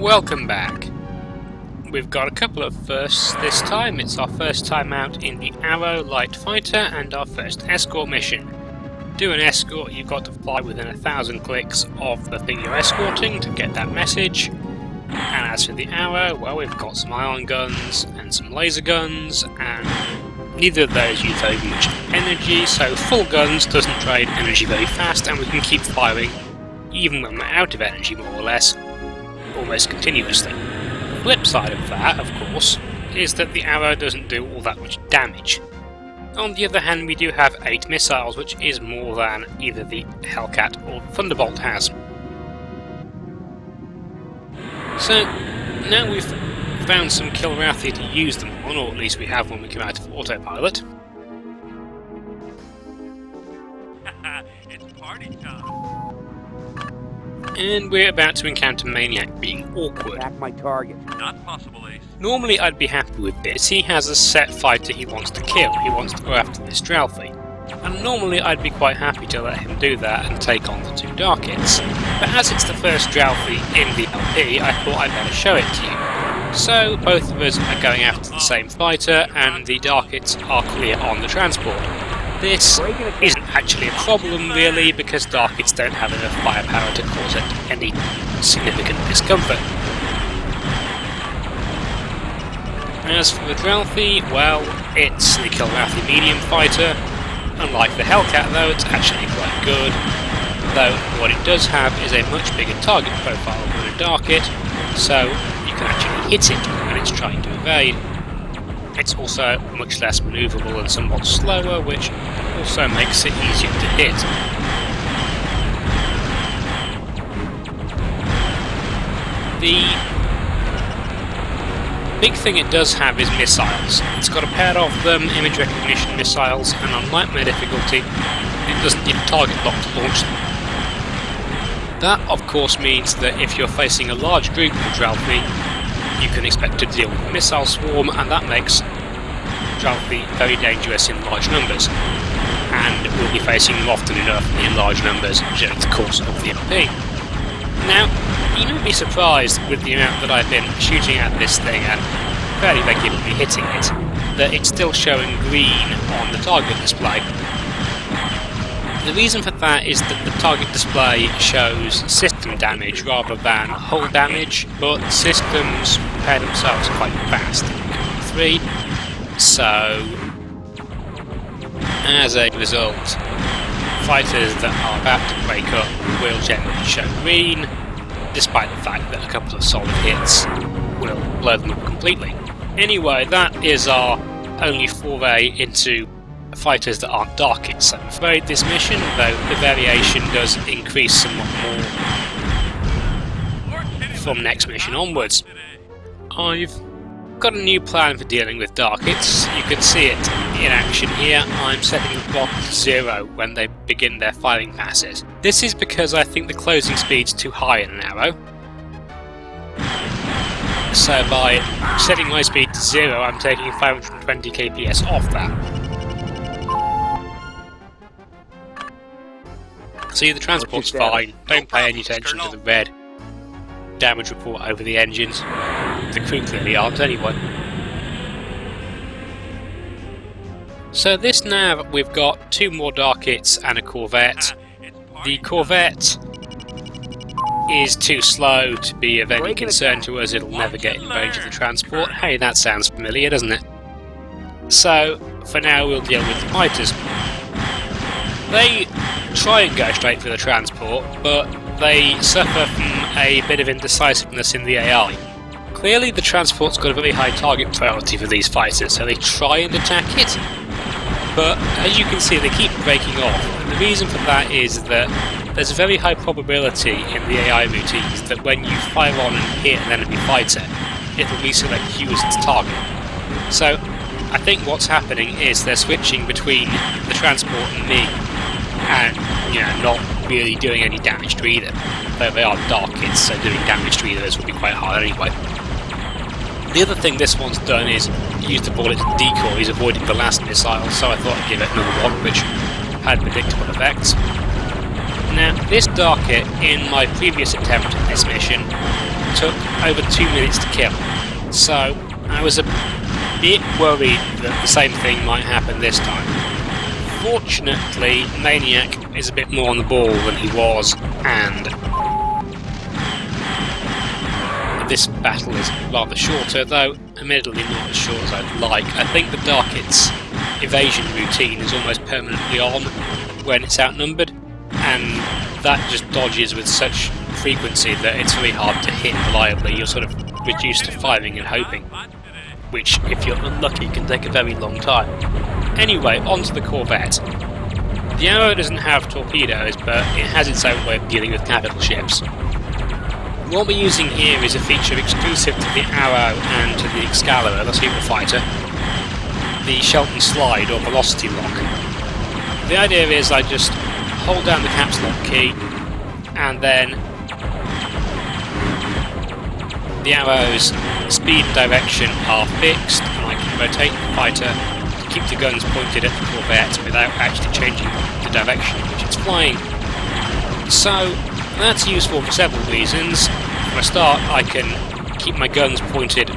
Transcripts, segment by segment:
Welcome back. We've got a couple of firsts this time. It's our first time out in the Arrow Light Fighter and our first escort mission. Do an escort, you've got to fly within 1,000 clicks of the thing you're escorting to get that message. And as for the Arrow, well, we've got some ion guns and some laser guns, and neither of those use very much energy, so full guns doesn't drain energy very fast, and we can keep firing even when we're out of energy, more or less, almost continuously. The flip side of that, of course, is that the Arrow doesn't do all that much damage. On the other hand, we do have 8 missiles, which is more than either the Hellcat or the Thunderbolt has. So, now we've found some Kilrathi to use them on, or at least we have when we come out of autopilot. It's party time. And we're about to encounter Maniac being awkward. Attack my target. Not possible, Ace. Normally I'd be happy with this. He has a set fighter he wants to kill. He wants to go after this Dralthi. And normally I'd be quite happy to let him do that and take on the 2 Darkits. But as it's the first Dralthi in the LP, I thought I'd better show it to you. So both of us are going after the same fighter, and the Darkits are clear on the transport. This isn't actually a problem really, because Darkits don't have enough firepower to cause it any significant discomfort. As for the Dralthi, well, it's the Kilrathi medium fighter. Unlike the Hellcat though, it's actually quite good, though what it does have is a much bigger target profile than a Darkit, so you can actually hit it when it's trying to evade. It's also much less manoeuvrable and somewhat slower, which also makes it easier to hit. The big thing it does have is missiles. It's got a pair of them, image recognition missiles, and on nightmare difficulty, it doesn't need a target lock to launch them. That, of course, means that if you're facing a large group of Dralthi, you can expect to deal with a missile swarm, and that makes Dralthi very dangerous in large numbers. And we'll be facing them often enough in large numbers during the course of the LP. Now, you may be surprised with the amount that I've been shooting at this thing and fairly regularly hitting it, that it's still showing green on the target display. The reason for that is that the target display shows system damage rather than hull damage, but systems repair themselves quite fast in 3, so as a result, fighters that are about to break up will generally show green, despite the fact that a couple of solid hits will blow them up completely. Anyway, that is our only foray into fighters that aren't Darkits. I'm afraid this mission, though the variation does increase somewhat more from next mission onwards. I've got a new plan for dealing with Darkits. You can see it in action here. I'm setting the block to 0 when they begin their firing passes. This is because I think the closing speed's too high in an Arrow. So by setting my speed to 0, I'm taking 520 kps off that. See, the transport's fine. Don't pay any attention to the red damage report over the engines. The crew clearly aren't anyway. So this nav, we've got 2 more Darkits and a Corvette. The Corvette is too slow to be of any concern to us. It'll never get in range of the transport. Hey, that sounds familiar, doesn't it? So, for now we'll deal with the fighters. They try and go straight for the transport, but they suffer from a bit of indecisiveness in the AI. Clearly the transport's got a very high target priority for these fighters, so they try and attack it, but as you can see they keep breaking off, and the reason for that is that there's a very high probability in the AI routines that when you fire on and hit an enemy fighter, it'll reselect you as its target. So I think what's happening is they're switching between the transport and me, and not really doing any damage to either. Though they are Darkits, so doing damage to either of those will be quite hard anyway. The other thing this one's done is use the bullet decoys, avoiding the last missile, so I thought I'd give it another one, which had predictable effects. Now, this darkit in my previous attempt at this mission took over 2 minutes to kill, so I was a bit worried that the same thing might happen this time. Fortunately, Maniac is a bit more on the ball than he was, and this battle is rather shorter, though admittedly not as short as I'd like. I think the Darkit's evasion routine is almost permanently on when it's outnumbered, and that just dodges with such frequency that it's very hard to hit reliably. You're sort of reduced to firing and hoping, which, if you're unlucky, can take a very long time. Anyway, onto the Corvette. The Arrow doesn't have torpedoes, but it has its own way of dealing with capital ships. What we're using here is a feature exclusive to the Arrow and to the Excalibur, the superfighter, the Shelton Slide or Velocity Lock. The idea is I just hold down the caps lock key, and then the Arrow's speed and direction are fixed, and I can rotate the fighter to keep the guns pointed at the Corvette without actually changing the direction in which it's flying. So that's useful for several reasons. For a start, I can keep my guns pointed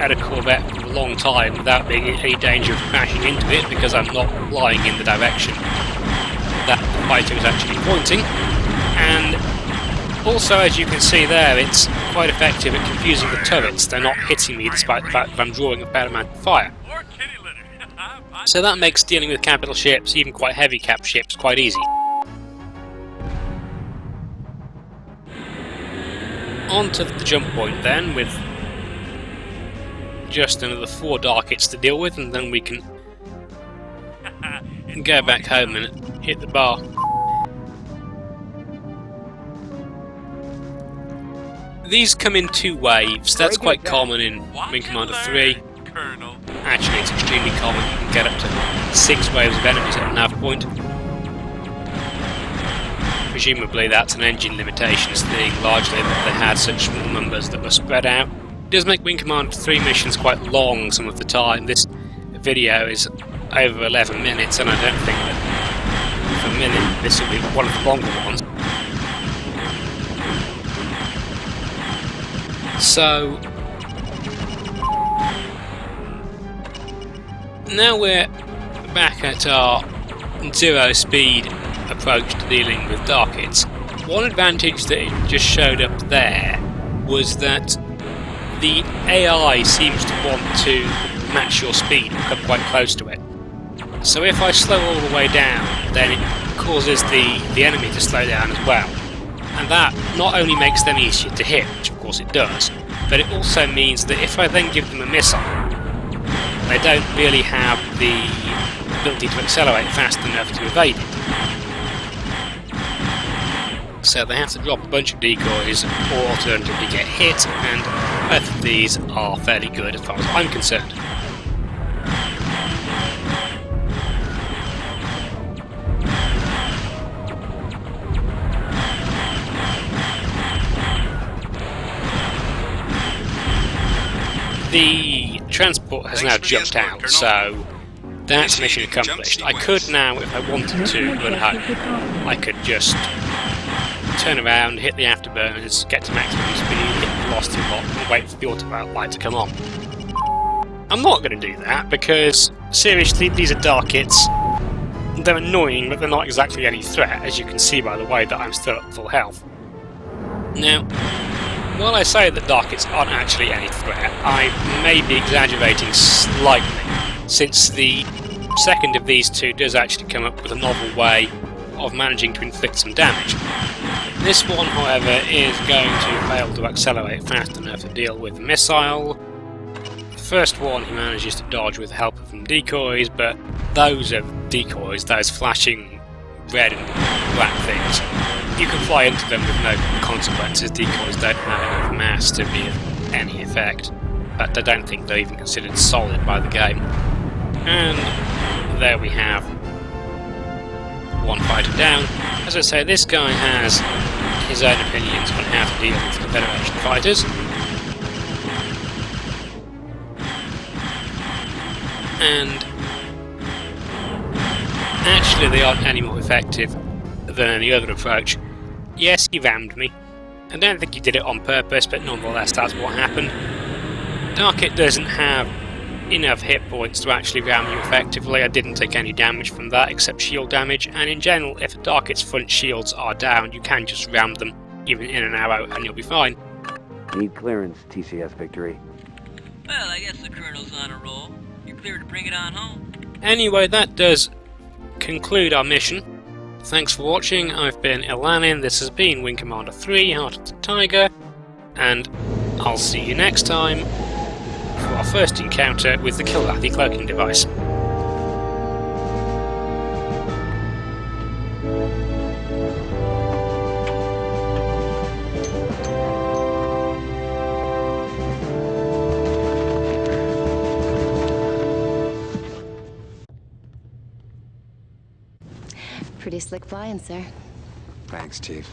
at a Corvette for a long time without being in any danger of crashing into it, because I'm not flying in the direction that the fighter is actually pointing. And also, as you can see there, it's quite effective at confusing the turrets. They're not hitting me despite the fact that I'm drawing a fair amount of fire. So that makes dealing with capital ships, even quite heavy cap ships, quite easy. On to the jump point then, with just another 4 Darkits to deal with, and then we can go back home and hit the bar. These come in 2 waves. That's quite common in Wing Commander 3. Actually, it's extremely common. You can get up to 6 waves of enemies at a nav point. Presumably that's an engine limitations thing, largely that they had such small numbers that were spread out. It does make Wing Commander 3 missions quite long some of the time. This video is over 11 minutes, and I don't think that for a minute this will be one of the longer ones. So now we're back at our 0 speed approach to dealing with Darkits. One advantage that it just showed up there was that the AI seems to want to match your speed and come quite close to it. So if I slow all the way down, then it causes the enemy to slow down as well. And that not only makes them easier to hit, which of course it does, but it also means that if I then give them a missile, they don't really have the ability to accelerate fast enough to evade it. So they have to drop a bunch of decoys or alternatively get hit, and both of these are fairly good as far as I'm concerned. The transport has now jumped out, so that's mission accomplished. I could now, if I wanted to, run home. I could just turn around, hit the afterburners, get to maximum speed, hit the velocity lock, and wait for the autopilot light to come on. I'm not going to do that, because, seriously, these are Darkits. They're annoying, but they're not exactly any threat, as you can see by the way that I'm still at full health. Now, while I say that Darkits aren't actually any threat, I may be exaggerating slightly, since the second of these 2 does actually come up with a novel way of managing to inflict some damage. This one, however, is going to fail to accelerate fast enough to deal with the missile. The first one he manages to dodge with the help of some decoys, but those are decoys, those flashing red and black things. You can fly into them with no consequences. Decoys don't have enough mass to be of any effect, but I don't think they're even considered solid by the game. And there we have 1 fighter down. As I say, this guy has his own opinions on how to deal with the Federation fighters. And actually they aren't any more effective than any other approach. Yes, he rammed me. I don't think he did it on purpose, but nonetheless that's what happened. Darkit doesn't have enough hit points to actually ram you effectively. I didn't take any damage from that except shield damage, and in general if a Darkit's front shields are down you can just ram them, even in an arrow, and you'll be fine. Need clearance, TCS Victory. Well, I guess the Colonel's on a roll. You're clear to bring it on home. Anyway, that does conclude our mission. Thanks for watching. I've been Ilanin, this has been Wing Commander 3, Heart of the Tiger, and I'll see you next time for our first encounter with the Kilrathi cloaking device. Pretty slick flying, sir. Thanks, Chief.